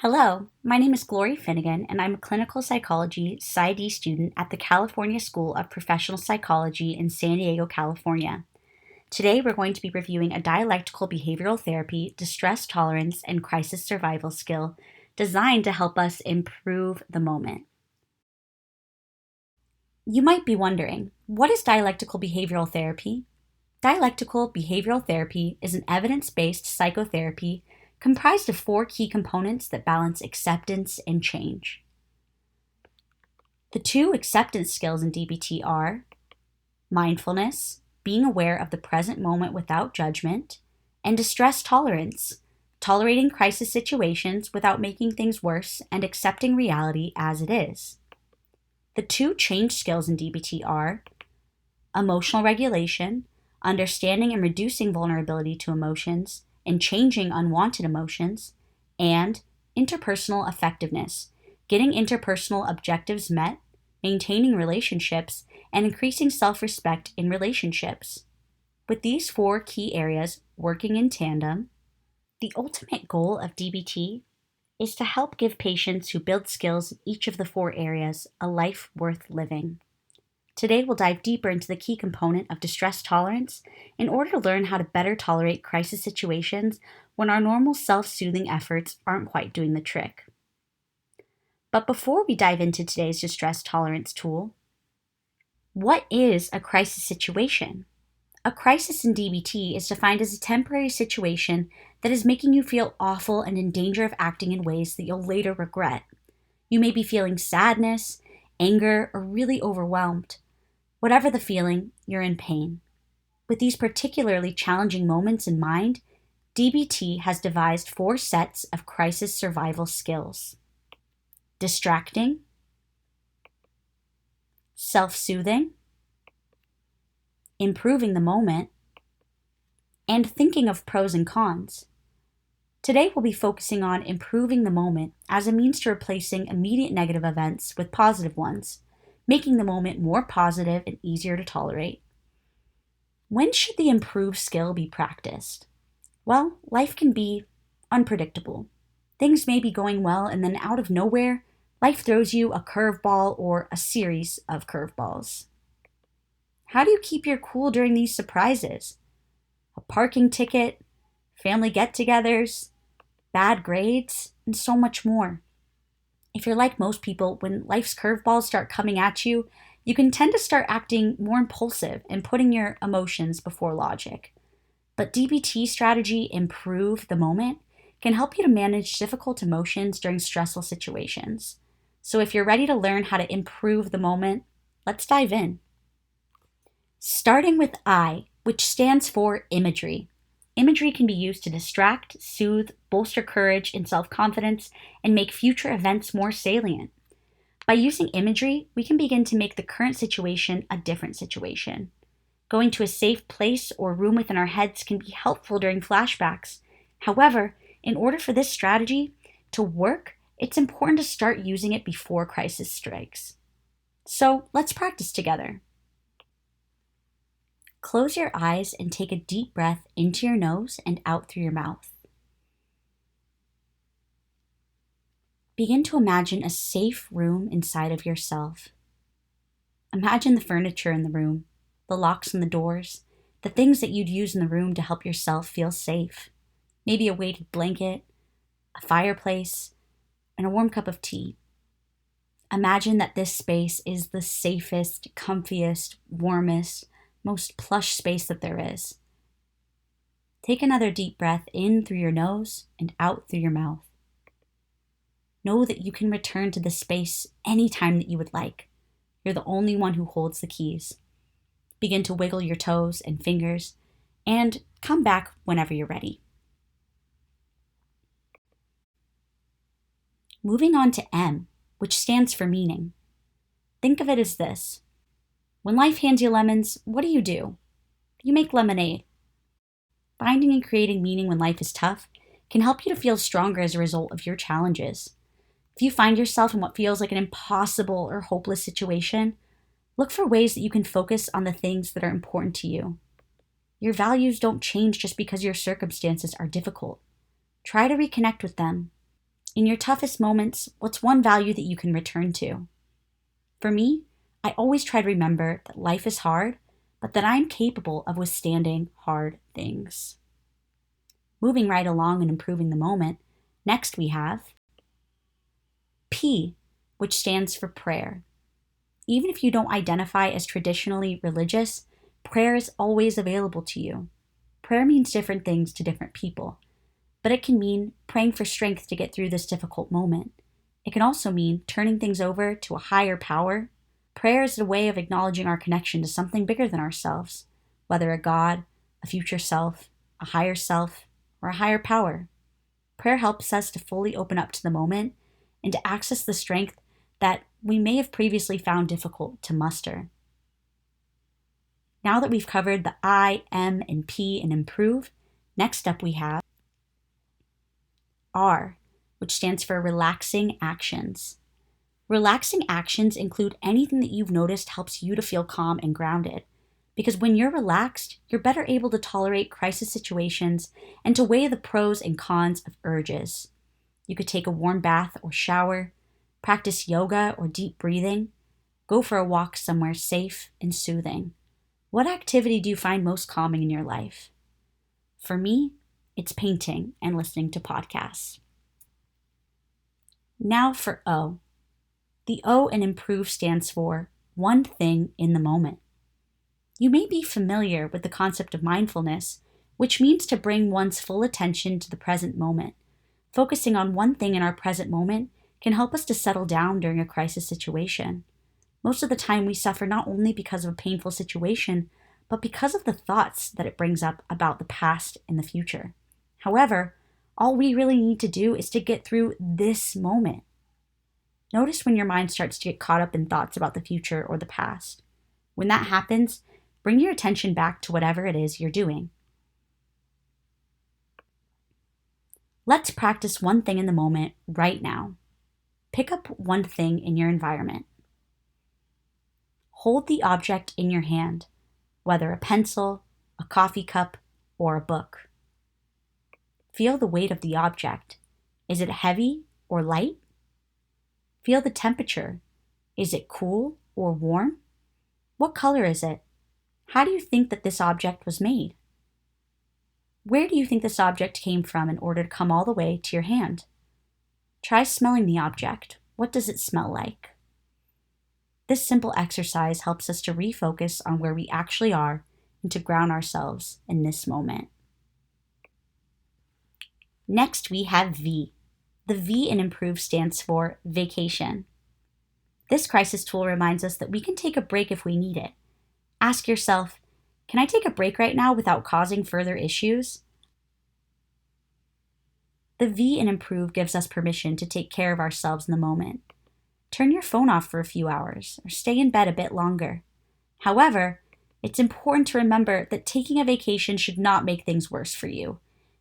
Hello, my name is Glory Finnegan, and I'm a clinical psychology PsyD student at the California School of Professional Psychology in San Diego, California. Today, we're going to be reviewing a dialectical behavioral therapy, distress tolerance, and crisis survival skill designed to help us improve the moment. You might be wondering, what is dialectical behavioral therapy? Dialectical behavioral therapy is an evidence-based psychotherapy comprised of four key components that balance acceptance and change. The two acceptance skills in DBT are mindfulness, being aware of the present moment without judgment, and distress tolerance, tolerating crisis situations without making things worse and accepting reality as it is. The two change skills in DBT are emotional regulation, understanding and reducing vulnerability to emotions, and changing unwanted emotions, and interpersonal effectiveness, getting interpersonal objectives met, maintaining relationships, and increasing self-respect in relationships. With these four key areas working in tandem, the ultimate goal of DBT is to help give patients who build skills in each of the four areas a life worth living. Today, we'll dive deeper into the key component of distress tolerance in order to learn how to better tolerate crisis situations when our normal self-soothing efforts aren't quite doing the trick. But before we dive into today's distress tolerance tool, what is a crisis situation? A crisis in DBT is defined as a temporary situation that is making you feel awful and in danger of acting in ways that you'll later regret. You may be feeling sadness, anger, or really overwhelmed. Whatever the feeling, you're in pain. With these particularly challenging moments in mind, DBT has devised four sets of crisis survival skills: distracting, self-soothing, improving the moment, and thinking of pros and cons. Today we'll be focusing on improving the moment as a means to replacing immediate negative events with positive ones, making the moment more positive and easier to tolerate. When should the improved skill be practiced? Well, life can be unpredictable. Things may be going well, and then out of nowhere, life throws you a curveball or a series of curveballs. How do you keep your cool during these surprises? A parking ticket, family get-togethers, bad grades, and so much more. If you're like most people, when life's curveballs start coming at you, you can tend to start acting more impulsive and putting your emotions before logic. But DBT strategy, Improve the Moment, can help you to manage difficult emotions during stressful situations. So if you're ready to learn how to improve the moment, let's dive in. Starting with I, which stands for imagery. Imagery can be used to distract, soothe, bolster courage and self-confidence, and make future events more salient. By using imagery, we can begin to make the current situation a different situation. Going to a safe place or room within our heads can be helpful during flashbacks. However, in order for this strategy to work, it's important to start using it before crisis strikes. So let's practice together. Close your eyes and take a deep breath into your nose and out through your mouth. Begin to imagine a safe room inside of yourself. Imagine the furniture in the room, the locks on the doors, the things that you'd use in the room to help yourself feel safe. Maybe a weighted blanket, a fireplace, and a warm cup of tea. Imagine that this space is the safest, comfiest, warmest, most plush space that there is. Take another deep breath in through your nose and out through your mouth. Know that you can return to this space anytime that you would like. You're the only one who holds the keys. Begin to wiggle your toes and fingers and come back whenever you're ready. Moving on to M, which stands for meaning. Think of it as this. When life hands you lemons, what do? You make lemonade. Finding and creating meaning when life is tough can help you to feel stronger as a result of your challenges. If you find yourself in what feels like an impossible or hopeless situation, look for ways that you can focus on the things that are important to you. Your values don't change just because your circumstances are difficult. Try to reconnect with them. In your toughest moments, what's one value that you can return to? For me, I always try to remember that life is hard, but that I'm capable of withstanding hard things. Moving right along and improving the moment, next we have P, which stands for prayer. Even if you don't identify as traditionally religious, prayer is always available to you. Prayer means different things to different people, but it can mean praying for strength to get through this difficult moment. It can also mean turning things over to a higher power. Prayer is a way of acknowledging our connection to something bigger than ourselves, whether a God, a future self, a higher self, or a higher power. Prayer helps us to fully open up to the moment and to access the strength that we may have previously found difficult to muster. Now that we've covered the I, M, and P and improve, next up we have R, which stands for relaxing actions. Relaxing actions include anything that you've noticed helps you to feel calm and grounded. Because when you're relaxed, you're better able to tolerate crisis situations and to weigh the pros and cons of urges. You could take a warm bath or shower, practice yoga or deep breathing, go for a walk somewhere safe and soothing. What activity do you find most calming in your life? For me, it's painting and listening to podcasts. Now for O. The O in improve stands for one thing in the moment. You may be familiar with the concept of mindfulness, which means to bring one's full attention to the present moment. Focusing on one thing in our present moment can help us to settle down during a crisis situation. Most of the time we suffer not only because of a painful situation, but because of the thoughts that it brings up about the past and the future. However, all we really need to do is to get through this moment. Notice when your mind starts to get caught up in thoughts about the future or the past. When that happens, bring your attention back to whatever it is you're doing. Let's practice one thing in the moment right now. Pick up one thing in your environment. Hold the object in your hand, whether a pencil, a coffee cup, or a book. Feel the weight of the object. Is it heavy or light? Feel the temperature. Is it cool or warm? What color is it? How do you think that this object was made? Where do you think this object came from in order to come all the way to your hand? Try smelling the object. What does it smell like? This simple exercise helps us to refocus on where we actually are and to ground ourselves in this moment. Next, we have V. The V in improve stands for vacation. This crisis tool reminds us that we can take a break if we need it. Ask yourself, can I take a break right now without causing further issues? The V in improve gives us permission to take care of ourselves in the moment. Turn your phone off for a few hours or stay in bed a bit longer. However, it's important to remember that taking a vacation should not make things worse for you.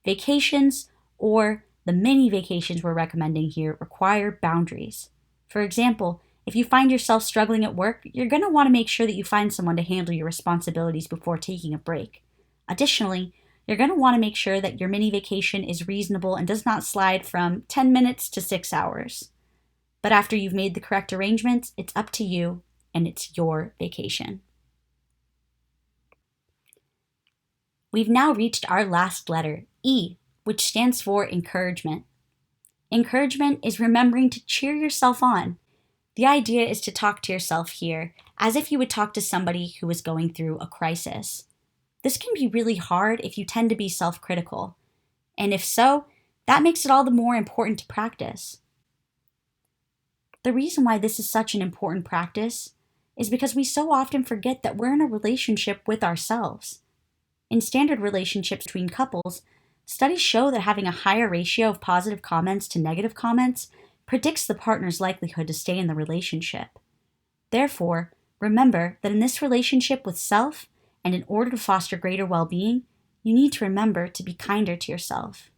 Vacations, or the mini vacations we're recommending here, require boundaries. For example, if you find yourself struggling at work, you're going to want to make sure that you find someone to handle your responsibilities before taking a break. Additionally, you're going to want to make sure that your mini vacation is reasonable and does not slide from 10 minutes to 6 hours. But after you've made the correct arrangements, it's up to you and it's your vacation. We've now reached our last letter, E, which stands for encouragement. Encouragement is remembering to cheer yourself on. The idea is to talk to yourself here as if you would talk to somebody who is going through a crisis. This can be really hard if you tend to be self-critical. And if so, that makes it all the more important to practice. The reason why this is such an important practice is because we so often forget that we're in a relationship with ourselves. In standard relationships between couples, studies show that having a higher ratio of positive comments to negative comments predicts the partner's likelihood to stay in the relationship. Therefore, remember that in this relationship with self, and in order to foster greater well-being, you need to remember to be kinder to yourself.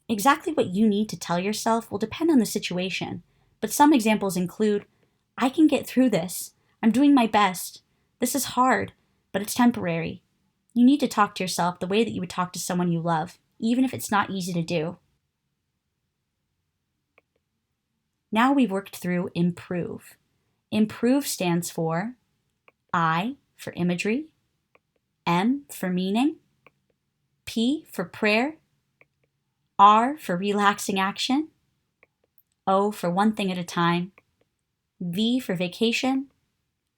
Exactly what you need to tell yourself will depend on the situation, but some examples include, I can get through this. I'm doing my best. This is hard, but it's temporary. You need to talk to yourself the way that you would talk to someone you love, even if it's not easy to do. Now we've worked through improve. Improve stands for I for imagery, M for meaning, P for prayer, R for relaxing action, O for one thing at a time, V for vacation,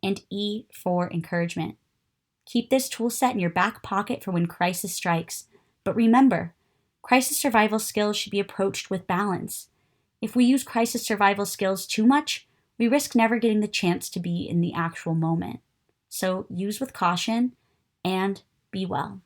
and E for encouragement. Keep this tool set in your back pocket for when crisis strikes. But remember, crisis survival skills should be approached with balance. If we use crisis survival skills too much, we risk never getting the chance to be in the actual moment. So use with caution and be well.